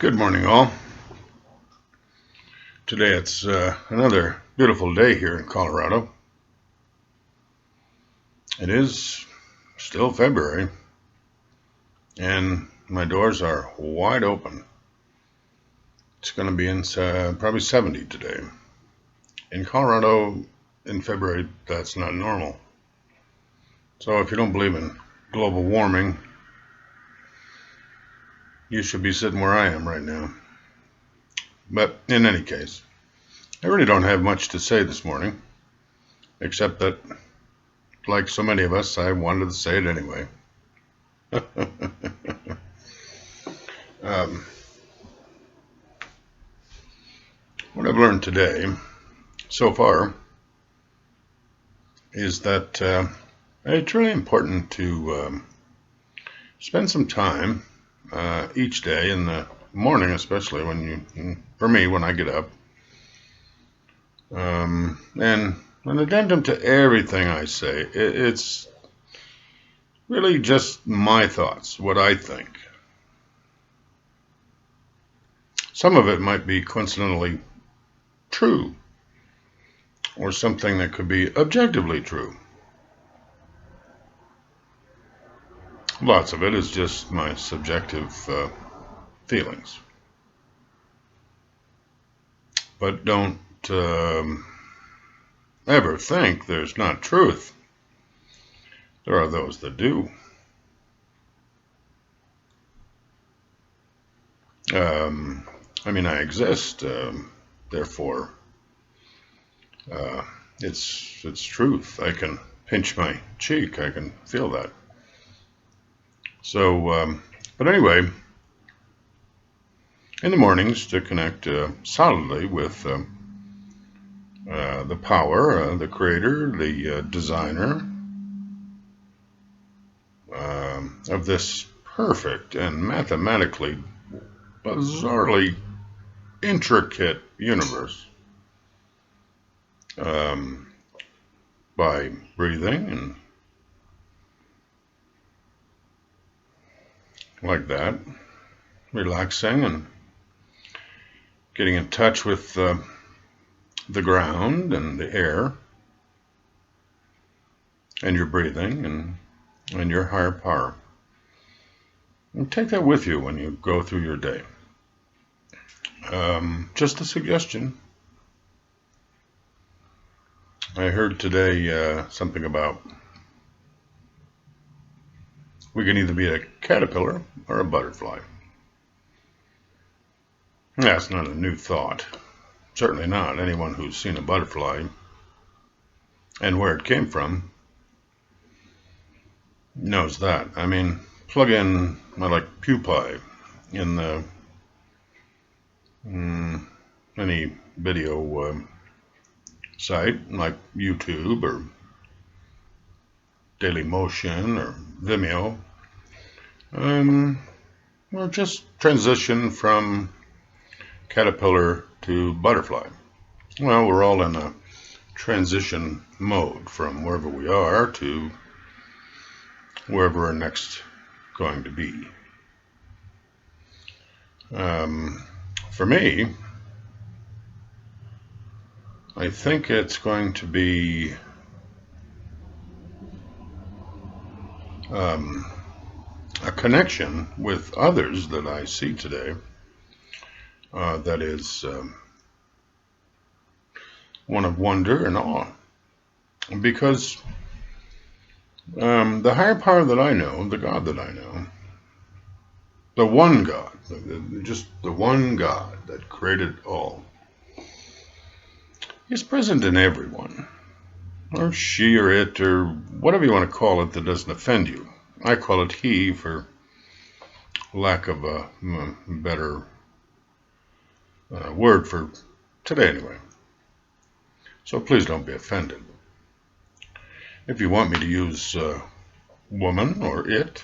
Good morning, all. Today it's another beautiful day here in Colorado. It is still February, and my doors are wide open. It's going to be in probably 70 today. In Colorado, in February, that's not normal. So if you don't believe in global warming, you should be sitting where I am right now. But in any case, I really don't have much to say this morning, except that, like so many of us, I wanted to say it anyway. What I've learned today, so far, is that it's really important to spend some time each day, in the morning especially, for me, when I get up, and an addendum to everything I say. It's really just my thoughts, what I think. Some of it might be coincidentally true, or something that could be objectively true. Lots of it is just my subjective feelings. But don't ever think there's not truth. There are those that do. I exist, therefore it's truth. I can pinch my cheek, I can feel that. So, but anyway, in the mornings, to connect solidly with the power, the creator, the designer of this perfect and mathematically, bizarrely intricate universe, by breathing and like that, relaxing and getting in touch with the ground and the air and your breathing and your higher power. And take that with you when you go through your day. Just a suggestion. I heard today something about we can either be a caterpillar or a butterfly. That's not a new thought. Certainly not. Anyone who's seen a butterfly and where it came from knows that. Plug in like pupae in the any video site like YouTube or Dailymotion or Vimeo, or just transition from caterpillar to butterfly. Well, we're all in a transition mode from wherever we are to wherever we're next going to be. For me, I think it's going to be a connection with others that I see today that is one of wonder and awe. Because the higher power that I know, the God that I know, the one God, just the one God that created all, is present in everyone, or she or it, or whatever you want to call it that doesn't offend you. I call it he for lack of a better word for today anyway. So please don't be offended. If you want me to use woman or it,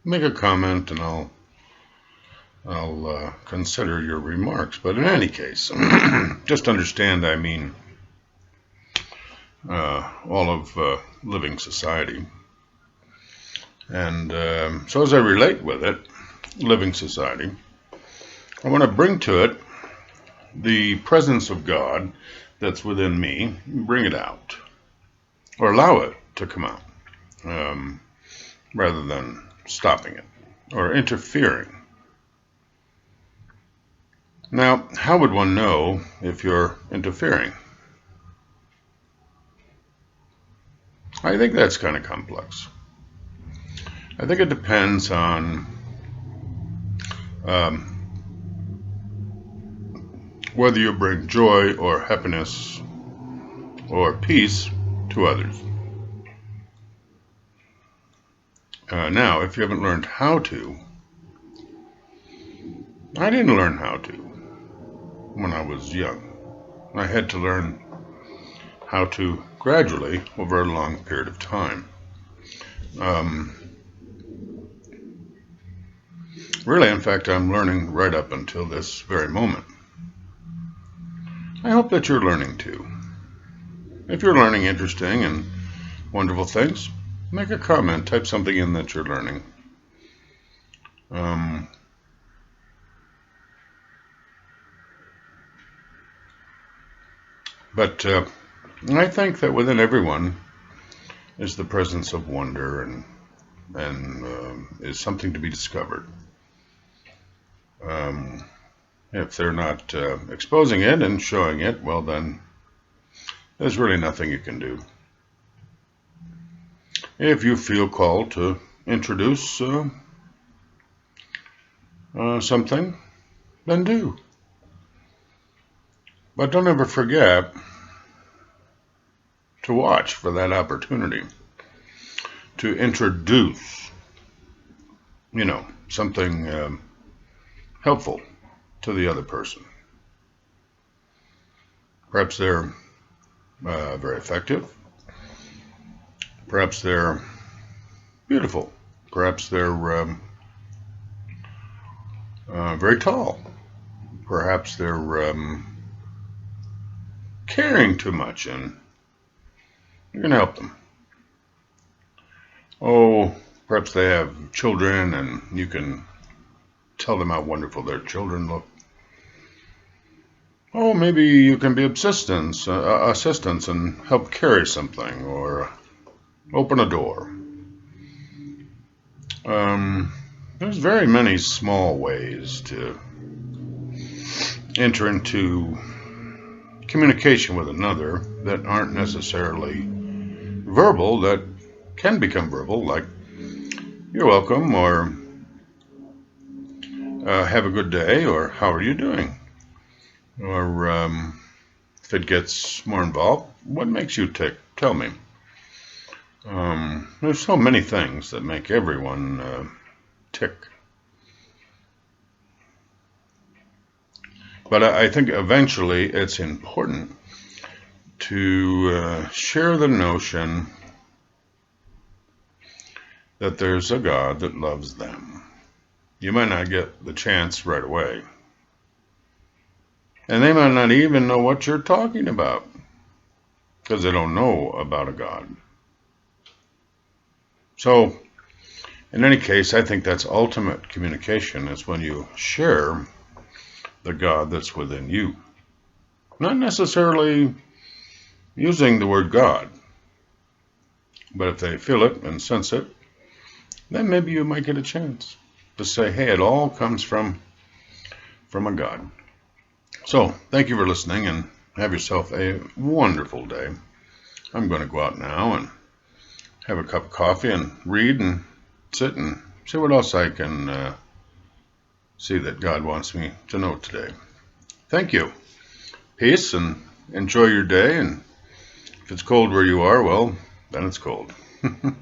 make a comment and I'll consider your remarks. But in any case, just understand I mean all of living society. And so as I relate with it, living society, I want to bring to it the presence of God that's within me, bring it out, or allow it to come out, rather than stopping it or interfering. Now, how would one know if you're interfering? I think that's kind of complex. I think it depends on whether you bring joy or happiness or peace to others. Now, if you haven't learned how to, I didn't learn how to when I was young. I had to learn how to gradually over a long period of time. Really, in fact, I'm learning right up until this very moment. I hope that you're learning too. If you're learning interesting and wonderful things, make a comment, type something in that you're learning. But I think that within everyone is the presence of wonder and is something to be discovered. If they're not exposing it and showing it, well then there's really nothing you can do. If you feel called to introduce something, then do. But don't ever forget to watch for that opportunity to introduce, something helpful to the other person. Perhaps they're very effective. Perhaps they're beautiful. Perhaps they're very tall. Perhaps they're caring too much, and you can help them. Oh, perhaps they have children, and you can tell them how wonderful their children look. Oh, maybe you can be assistants and help carry something or open a door. There's very many small ways to enter into communication with another that aren't necessarily verbal, that can become verbal, like you're welcome, or have a good day, or how are you doing? Or if it gets more involved, what makes you tick? Tell me. There's so many things that make everyone tick. But I think eventually it's important to share the notion that there's a God that loves them. You might not get the chance right away. And they might not even know what you're talking about because they don't know about a God. So, in any case, I think that's ultimate communication is when you share the God that's within you. Not necessarily using the word God, but if they feel it and sense it, then maybe you might get a chance to say, hey, it all comes from a God. So, thank you for listening and have yourself a wonderful day. I'm going to go out now and have a cup of coffee and read and sit and see what else I can see that God wants me to know today. Thank you. Peace and enjoy your day. And if it's cold where you are, well, then it's cold. If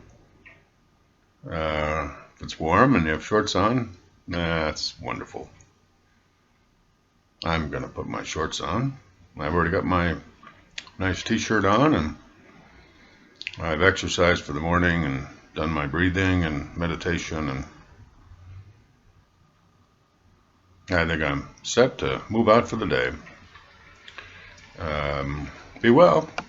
it's warm and you have shorts on, that's wonderful. I'm going to put my shorts on. I've already got my nice t-shirt on, and I've exercised for the morning and done my breathing and meditation, and I think I'm set to move out for the day. Be well.